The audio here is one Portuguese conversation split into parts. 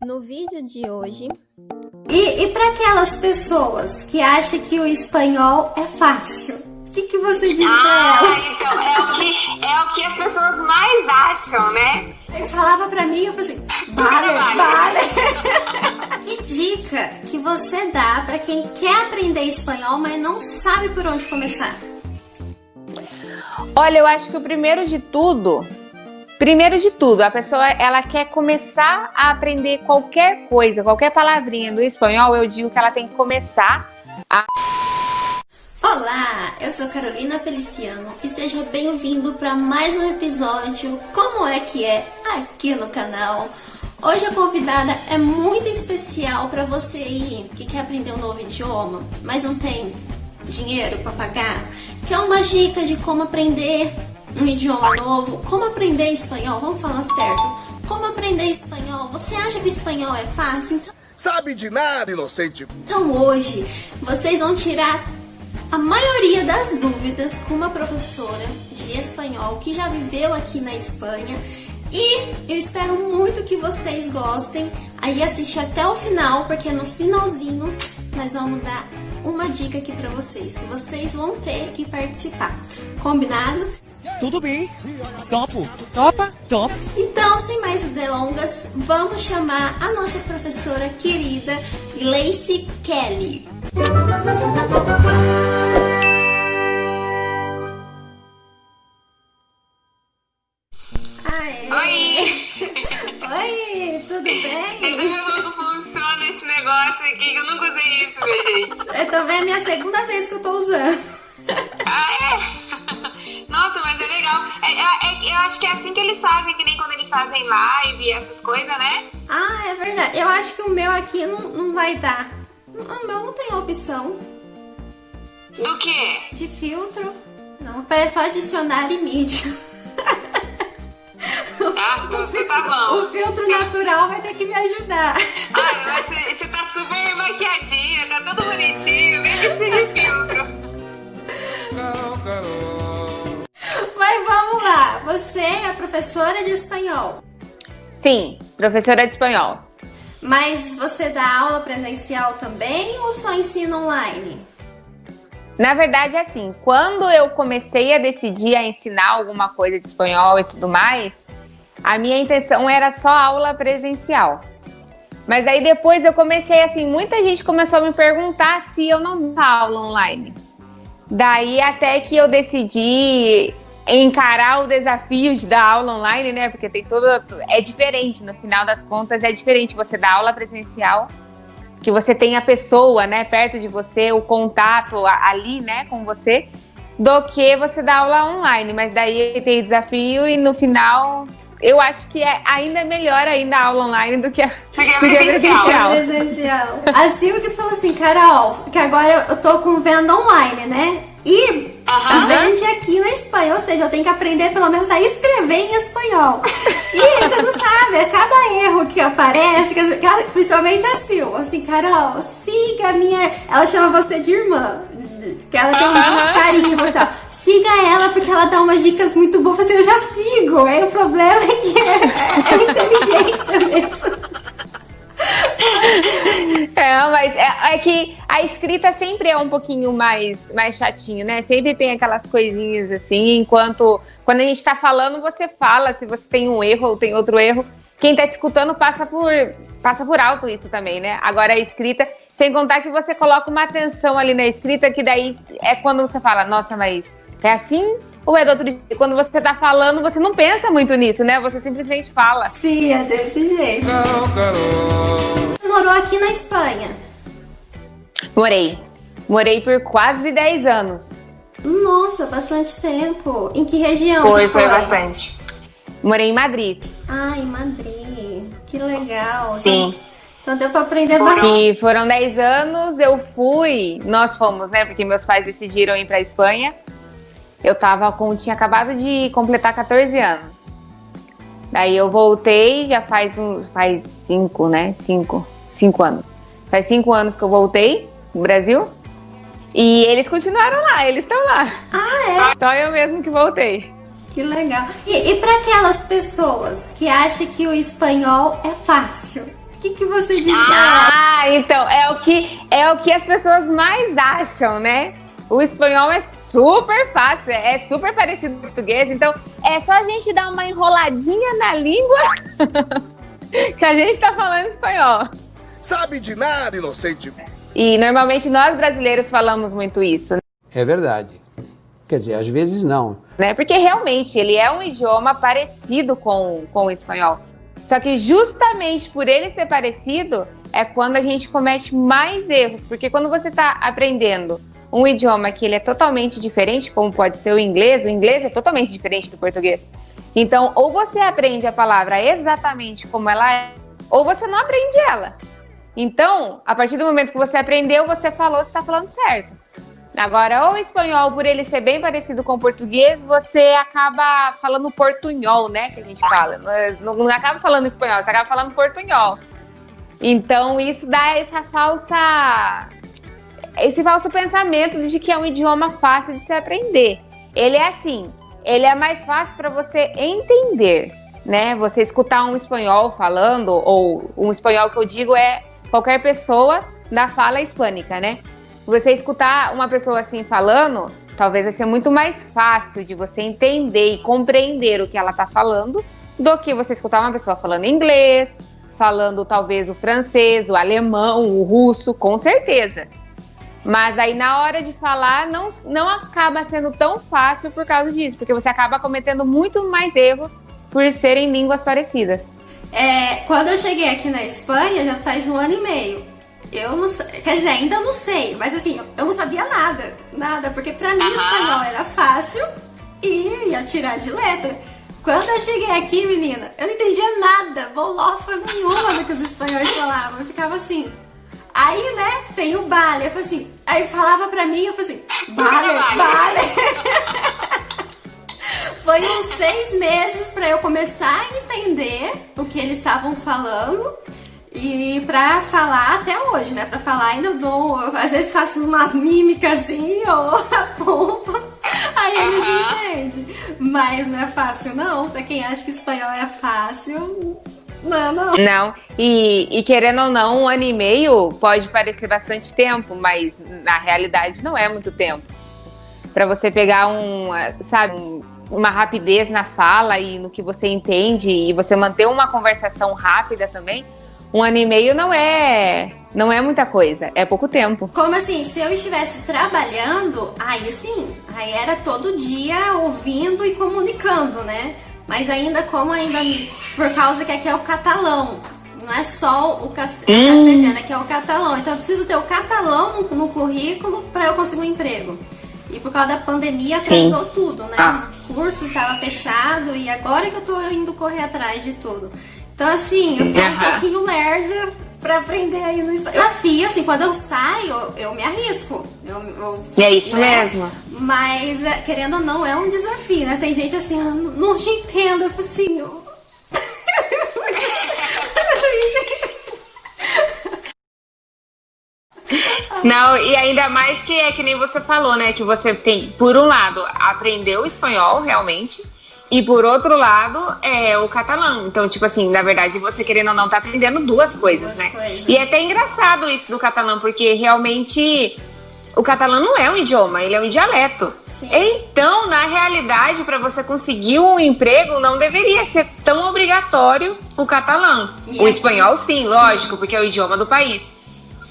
No vídeo de hoje... E para aquelas pessoas que acham que o espanhol é fácil, o que você diz pra elas? Então, é o que as pessoas mais acham, né? Ele falava pra mim, eu falei assim, vale. Que dica que você dá pra quem quer aprender espanhol, mas não sabe por onde começar? Olha, eu acho que o primeiro de tudo, a pessoa ela quer começar a aprender qualquer coisa, qualquer palavrinha do espanhol, eu digo que ela tem que começar a... Olá, eu sou Carolina Feliciano e seja bem-vindo para mais um episódio Como é que é aqui no canal. Hoje a convidada é muito especial para você aí que quer aprender um novo idioma, mas não tem dinheiro para pagar. Quer uma dica de como aprender um idioma novo, como aprender espanhol, vamos falar certo. Como aprender espanhol? Você acha que o espanhol é fácil? Então... Sabe de nada, inocente. Então hoje vocês vão tirar a maioria das dúvidas com uma professora de espanhol que já viveu aqui na Espanha. E eu espero muito que vocês gostem. Aí assiste até o final, porque no finalzinho nós vamos dar uma dica aqui pra vocês, que vocês vão ter que participar. Combinado? Tudo bem. Topo. Topa? Top. Então, sem mais delongas, vamos chamar a nossa professora querida, Gleice Kelly. Oi! Oi, tudo bem? Você viu como funciona esse negócio aqui? Que eu nunca usei isso, minha gente. Eu também é a minha segunda vez que eu tô usando. Ah, é? Nossa, mas é legal. Eu acho que é assim que eles fazem, que nem quando eles fazem live, essas coisas, né? Ah, é verdade. Eu acho que o meu aqui não vai dar. O meu não tem opção Do quê? de filtro. Não, parece só adicionar e mídia. Ah, tá bom. O filtro natural vai ter que me ajudar. Ai, mas você tá super maquiadinha, tá tudo bonitinho, vem que esse filtro. Mas vamos lá. Você é professora de espanhol. Sim, professora de espanhol. Mas você dá aula presencial também ou só ensina online? Na verdade, assim, quando eu comecei a decidir a ensinar alguma coisa de espanhol e tudo mais, a minha intenção era só aula presencial. Mas aí depois eu comecei, assim, muita gente começou a me perguntar se eu não dava aula online. Daí até que eu decidi encarar o desafio de dar aula online, né? Porque tem é diferente, no final das contas é diferente você dar aula presencial, que você tem a pessoa, né, perto de você, o contato ali, né, com você, do que você dar aula online. Mas daí tem desafio e no final eu acho que é ainda melhor ainda a aula online do que a presencial. A Silvia que falou assim, Carol, que agora eu tô com venda online, né? E vende aqui na Espanha, ou seja, eu tenho que aprender pelo menos a escrever em espanhol. E você não sabe, é cada erro que aparece, principalmente a Sil, assim, Carol, siga a minha... Ela chama você de irmã, que ela tem um carinho, você, ó. Siga ela, porque ela dá umas dicas muito boas, assim, eu já sigo. Aí o problema é que é inteligência mesmo. Mas é que a escrita sempre é um pouquinho mais chatinho, né? Sempre tem aquelas coisinhas assim, enquanto quando a gente tá falando, você fala, se você tem um erro ou tem outro erro, quem tá te escutando passa por alto isso também, né? Agora a escrita, sem contar que você coloca uma atenção ali na escrita, que daí é quando você fala, nossa, mas é assim ou é do outro jeito? Quando você tá falando, você não pensa muito nisso, né? Você simplesmente fala. Sim, é desse jeito. Você morou aqui na Espanha? Morei por quase 10 anos. Nossa, bastante tempo. Em que região? Foi bastante. Morei em Madrid. Ah, em Madrid. Que legal. Sim. Então deu pra aprender bastante. E foram 10 anos, nós fomos, né? Porque meus pais decidiram ir pra Espanha. Eu tinha acabado de completar 14 anos. Daí eu voltei, já faz 5, né? 5 anos. Faz 5 anos que eu voltei no Brasil. E eles continuaram lá, eles estão lá. Ah, é? Só eu mesmo que voltei. Que legal. E para aquelas pessoas que acham que o espanhol é fácil, que você diz? Então, é o que as pessoas mais acham, né? O espanhol é super fácil, é super parecido com o português, então é só a gente dar uma enroladinha na língua que a gente tá falando espanhol. Sabe de nada, inocente. E normalmente nós brasileiros falamos muito isso, É verdade. Quer dizer, às vezes não. né? Porque realmente ele é um idioma parecido com o espanhol. Só que justamente por ele ser parecido é quando a gente comete mais erros. Porque quando você está aprendendo um idioma que ele é totalmente diferente, como pode ser o inglês é totalmente diferente do português. Então, ou você aprende a palavra exatamente como ela é, ou você não aprende ela. Então, a partir do momento que você aprendeu, você falou, você está falando certo. Agora, o espanhol, por ele ser bem parecido com o português, você acaba falando portunhol, né? Que a gente fala. Não acaba falando espanhol, você acaba falando portunhol. Então, isso dá esse falso pensamento de que é um idioma fácil de se aprender. Ele é assim, ele é mais fácil para você entender, né? Você escutar um espanhol falando, ou um espanhol que eu digo é qualquer pessoa da fala hispânica, né? Você escutar uma pessoa assim falando, talvez vai ser muito mais fácil de você entender e compreender o que ela está falando do que você escutar uma pessoa falando inglês, falando talvez o francês, o alemão, o russo, com certeza. Mas aí na hora de falar não acaba sendo tão fácil por causa disso, porque você acaba cometendo muito mais erros por serem línguas parecidas. Quando eu cheguei aqui na Espanha, já faz 1 ano e meio. Eu não sei, quer dizer, ainda não sei, mas assim, eu não sabia nada, porque pra mim espanhol era fácil e ia tirar de letra. Quando eu cheguei aqui, menina, eu não entendia nada, bolofa nenhuma do que os espanhóis falavam, eu ficava assim. Aí, né, tem o vale, eu falei assim, aí falava pra mim, eu falei assim, vale. Foi uns 6 meses pra eu começar a entender o que eles estavam falando. E pra falar até hoje, né? Pra falar ainda eu dou, às vezes faço umas mímicas assim, ou aponto, aí eles entendem. Mas não é fácil não, pra quem acha que espanhol é fácil, não. Não, e querendo ou não, 1 ano e meio pode parecer bastante tempo, mas na realidade não é muito tempo. Pra você pegar uma rapidez na fala e no que você entende, e você manter uma conversação rápida também, 1 ano e meio não é muita coisa, é pouco tempo. Como assim, se eu estivesse trabalhando, aí sim, aí era todo dia ouvindo e comunicando, né? Mas ainda por causa que aqui é o catalão, não é só o castelhano, aqui é o catalão. Então eu preciso ter o catalão no currículo para eu conseguir um emprego. E por causa da pandemia atrasou tudo, né? O curso estava fechado e agora que eu tô indo correr atrás de tudo. Então, assim, eu tô um pouquinho lerda pra aprender aí no espanhol. Desafio, assim, quando eu saio, eu me arrisco. É isso mesmo. Mas, querendo ou não, é um desafio, né? Tem gente assim, não te entendo, eu falo assim... Não, e ainda mais que é que nem você falou, né? Que você tem, por um lado, aprender o espanhol, realmente... E por outro lado, é o catalão. Então, tipo assim, na verdade, você querendo ou não, tá aprendendo duas coisas, né? E é até engraçado isso do catalão, porque realmente o catalão não é um idioma, ele é um dialeto. Sim. Então, na realidade, para você conseguir um emprego, não deveria ser tão obrigatório o catalão. O espanhol, sim, lógico, porque é o idioma do país.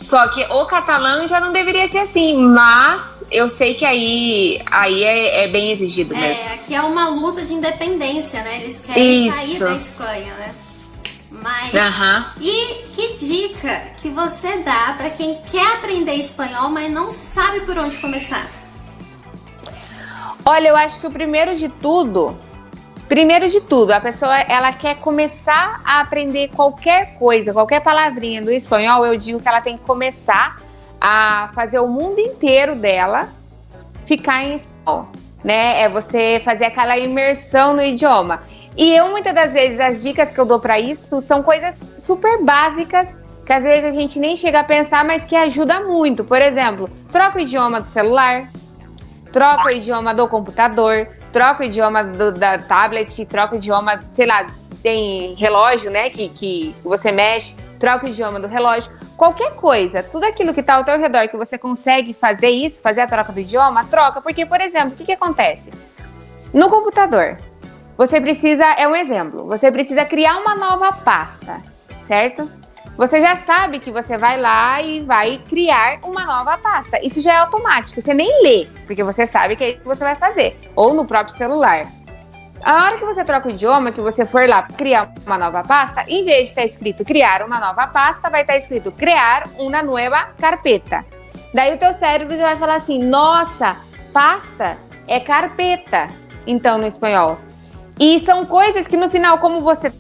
Só que o catalão já não deveria ser assim, mas eu sei que aí é bem exigido mesmo. Aqui é uma luta de independência, né? Eles querem sair da Espanha, né? Mas, e que dica que você dá para quem quer aprender espanhol, mas não sabe por onde começar? Olha, eu acho que o primeiro de tudo, a pessoa, ela quer começar a aprender qualquer coisa, qualquer palavrinha do espanhol, eu digo que ela tem que começar a fazer o mundo inteiro dela ficar em espanhol, né? É você fazer aquela imersão no idioma. E muitas das vezes, as dicas que eu dou para isso são coisas super básicas, que às vezes a gente nem chega a pensar, mas que ajuda muito. Por exemplo, troca o idioma do celular, troca o idioma do computador, troca o idioma da tablet, troca o idioma, sei lá, tem relógio, né, que você mexe, troca o idioma do relógio, qualquer coisa, tudo aquilo que está ao teu redor que você consegue fazer isso, fazer a troca do idioma, troca. Porque, por exemplo, o que acontece? No computador, você precisa, é um exemplo, você precisa criar uma nova pasta, certo? Você já sabe que você vai lá e vai criar uma nova pasta. Isso já é automático, você nem lê, porque você sabe que é isso que você vai fazer. Ou no próprio celular. A hora que você troca o idioma, que você for lá criar uma nova pasta, em vez de estar escrito criar uma nova pasta, vai estar escrito criar uma nova carpeta. Daí o teu cérebro já vai falar assim, nossa, pasta é carpeta, então no espanhol. E são coisas que no final, como você,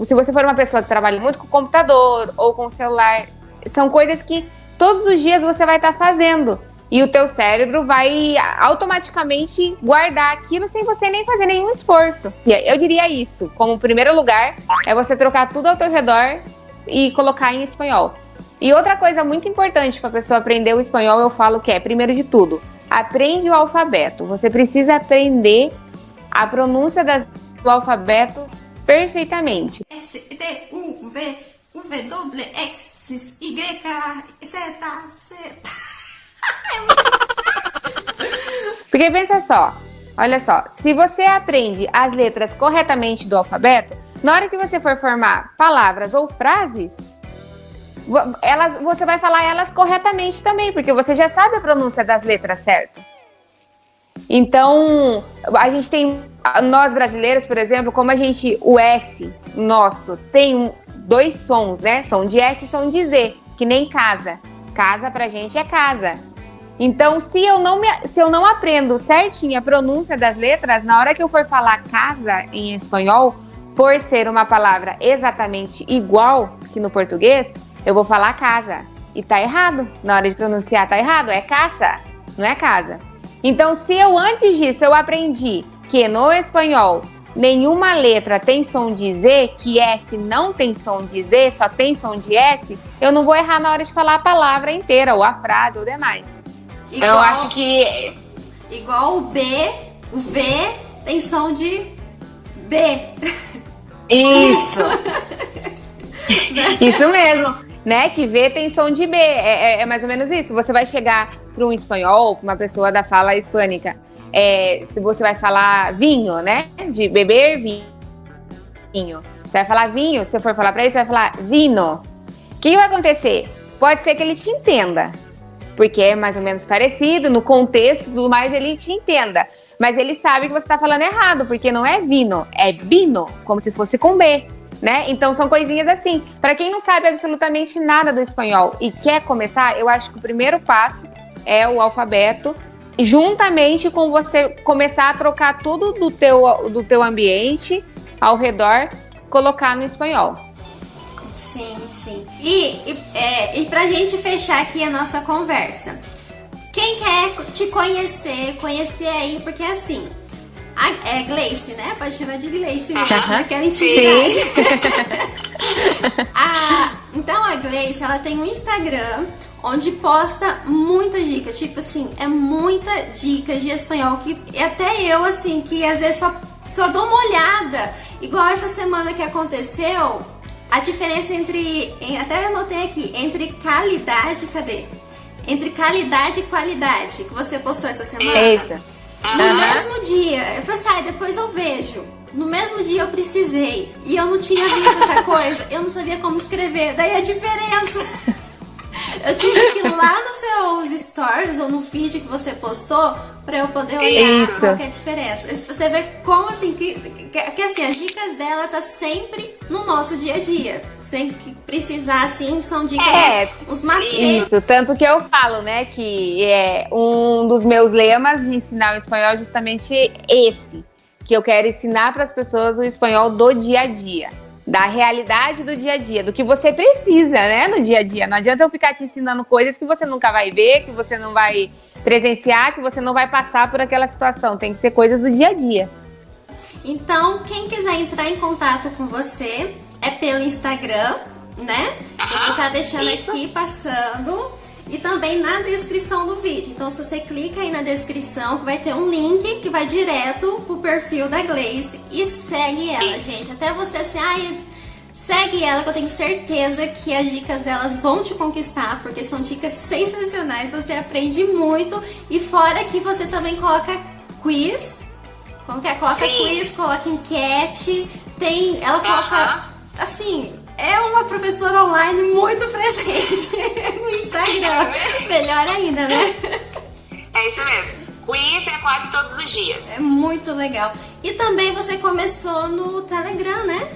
se você for uma pessoa que trabalha muito com computador ou com celular, são coisas que todos os dias você vai estar fazendo. E o teu cérebro vai automaticamente guardar aquilo sem você nem fazer nenhum esforço. Eu diria isso, como primeiro lugar, é você trocar tudo ao teu redor e colocar em espanhol. E outra coisa muito importante para a pessoa aprender o espanhol, eu falo que é, primeiro de tudo, aprende o alfabeto. Você precisa aprender a pronúncia do alfabeto perfeitamente. S, T, U, V, W, X, Y, Z, Z. Porque pensa só, olha só, se você aprende as letras corretamente do alfabeto, na hora que você for formar palavras ou frases, você vai falar elas corretamente também, porque você já sabe a pronúncia das letras certo. Então, a gente tem, nós brasileiros, por exemplo, como o S nosso tem dois sons, né? Som de S e som de Z, que nem casa. Casa pra gente é casa. Então, se eu não aprendo certinho a pronúncia das letras, na hora que eu for falar casa em espanhol, por ser uma palavra exatamente igual que no português, eu vou falar casa. E tá errado. Na hora de pronunciar tá errado. É casa, não é casa. Então, se eu antes disso eu aprendi que no espanhol nenhuma letra tem som de Z, que S não tem som de Z, só tem som de S, eu não vou errar na hora de falar a palavra inteira, ou a frase, ou demais. Eu acho que... Igual o B, o V tem som de B. Isso! Isso mesmo. Né, que V tem som de B, é mais ou menos isso. Você vai chegar para um espanhol, para uma pessoa da fala hispânica, se você vai falar vinho, né, de beber vinho, você vai falar vinho, se você for falar para ele, você vai falar vino. O que vai acontecer? Pode ser que ele te entenda, porque é mais ou menos parecido, no contexto e tudo mais, ele te entenda, mas ele sabe que você está falando errado, porque não é vino, é vino, como se fosse com B. Né? Então são coisinhas assim. Para quem não sabe absolutamente nada do espanhol e quer começar, eu acho que o primeiro passo é o alfabeto, juntamente com você começar a trocar tudo do teu ambiente ao redor, colocar no espanhol. Sim, sim. E pra gente fechar aqui a nossa conversa, quem quer te conhecer aí, porque assim... É Gleice, né? Pode chamar de Gleice mesmo, naquela intimidade. Então a Gleice, ela tem um Instagram onde posta muitas dicas. Tipo assim, é muita dica de espanhol que até eu, assim, que às vezes só dou uma olhada. Igual essa semana que aconteceu, a diferença até eu anotei aqui, entre qualidade e qualidade, que você postou essa semana. Isso. No mesmo dia, eu falei assim, depois eu vejo. No mesmo dia eu precisei e eu não tinha visto essa coisa, eu não sabia como escrever, daí a diferença. Eu tive que ir lá nos seus stories ou no feed que você postou pra eu poder olhar qual que é a diferença. Você vê como assim, que assim, as dicas dela tá sempre no nosso dia a dia. Sem precisar, assim, são dicas, os macetes. Isso, tanto que eu falo, né, que é um dos meus lemas de ensinar o espanhol justamente esse. Que eu quero ensinar para as pessoas o espanhol do dia a dia. Da realidade do dia a dia, do que você precisa, né, no dia a dia. Não adianta eu ficar te ensinando coisas que você nunca vai ver, que você não vai presenciar, que você não vai passar por aquela situação. Tem que ser coisas do dia a dia. Então, quem quiser entrar em contato com você é pelo Instagram, né? Eu vou estar deixando aqui passando. E também na descrição do vídeo. Então, se você clica aí na descrição, que vai ter um link que vai direto pro perfil da Gleice e segue ela, gente. Até você assim, Segue ela que eu tenho certeza que as dicas delas vão te conquistar, porque são dicas sensacionais, você aprende muito e fora que você também coloca quiz, como que é? Coloca quiz, coloca enquete, ela coloca, assim, é uma professora online muito presente no Instagram, melhor ainda, né? É isso mesmo. Quiz é quase todos os dias. É muito legal. E também você começou no Telegram, né?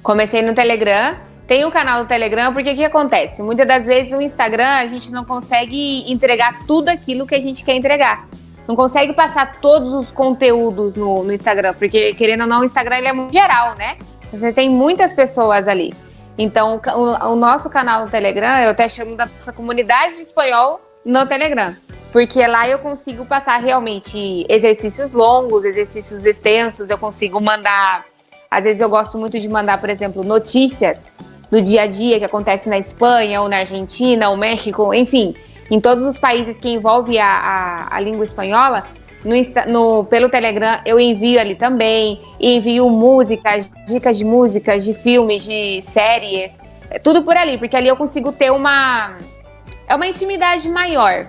Comecei no Telegram, tem um canal do Telegram, porque o que acontece? Muitas das vezes no Instagram a gente não consegue entregar tudo aquilo que a gente quer entregar. Não consegue passar todos os conteúdos no Instagram, porque querendo ou não, o Instagram ele é muito geral, né? Você tem muitas pessoas ali. Então, o nosso canal no Telegram, eu até chamo da nossa comunidade de espanhol no Telegram. Porque lá eu consigo passar realmente exercícios longos, exercícios extensos, eu consigo mandar... Às vezes eu gosto muito de mandar, por exemplo, notícias do dia a dia que acontece na Espanha, ou na Argentina, ou México, enfim, em todos os países que envolvem a língua espanhola, pelo Telegram eu envio ali também, envio músicas, dicas de músicas, de filmes, de séries, tudo por ali, porque ali eu consigo ter uma intimidade maior,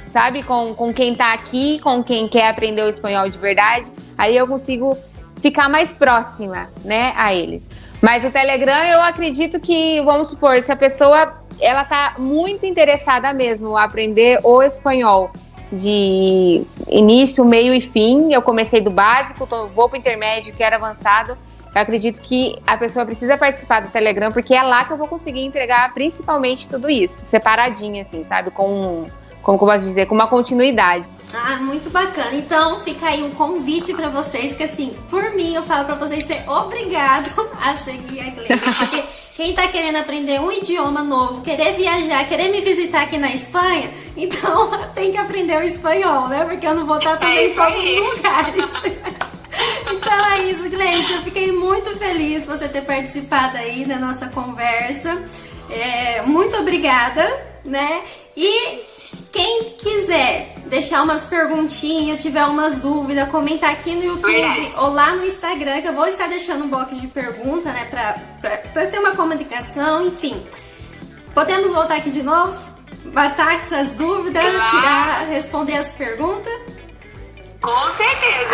sabe, com quem tá aqui, com quem quer aprender o espanhol de verdade, aí eu consigo ficar mais próxima, né, a eles. Mas o Telegram, eu acredito que, vamos supor, se a pessoa, ela tá muito interessada mesmo a aprender o espanhol de início, meio e fim, eu comecei do básico, vou pro intermédio, quero avançado, eu acredito que a pessoa precisa participar do Telegram, porque é lá que eu vou conseguir entregar principalmente tudo isso, separadinho, assim, sabe, como eu posso dizer, com uma continuidade. Ah, muito bacana. Então fica aí um convite pra vocês, que assim, por mim eu falo pra vocês ser obrigado a seguir a Gleice, porque quem tá querendo aprender um idioma novo, querer viajar, querer me visitar aqui na Espanha, então tem que aprender o espanhol, né? Porque eu não vou estar também em todos os lugares. Então é isso, Gleice, eu fiquei muito feliz de você ter participado aí da nossa conversa. Muito obrigada, né? E quem quiser deixar umas perguntinhas, tiver umas dúvidas, comentar aqui no YouTube ou lá no Instagram, que eu vou estar deixando um box de pergunta, né, pra ter uma comunicação, enfim. Podemos voltar aqui de novo? Matar essas dúvidas, responder as perguntas? Com certeza.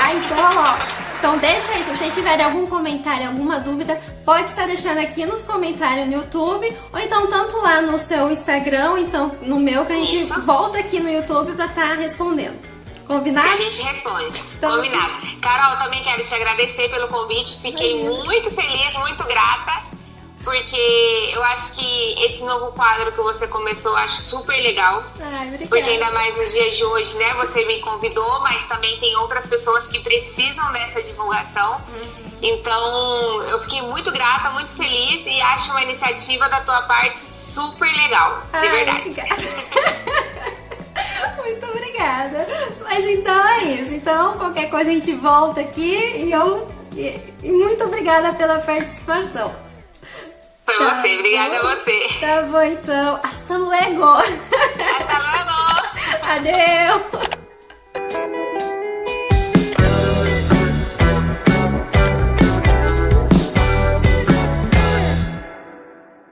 Então deixa aí, se vocês tiverem algum comentário, alguma dúvida, pode estar deixando aqui nos comentários no YouTube, ou então tanto lá no seu Instagram, ou então no meu, que a gente volta aqui no YouTube pra estar respondendo. Combinado? Que a gente responde. Então, combinado. Carol, também quero te agradecer pelo convite, fiquei muito feliz, muito grata, porque eu acho que esse novo quadro que você começou, eu acho super legal. Porque ainda mais nos dias de hoje, né? Você me convidou, mas também tem outras pessoas que precisam dessa divulgação. Então, eu fiquei muito grata, muito feliz e acho uma iniciativa da tua parte super legal, de verdade. Muito obrigada. Mas então é isso. Então, qualquer coisa a gente volta aqui e muito obrigada pela participação. Foi você, obrigada a você. Tá bom, então. Hasta luego. Hasta luego. Adeus.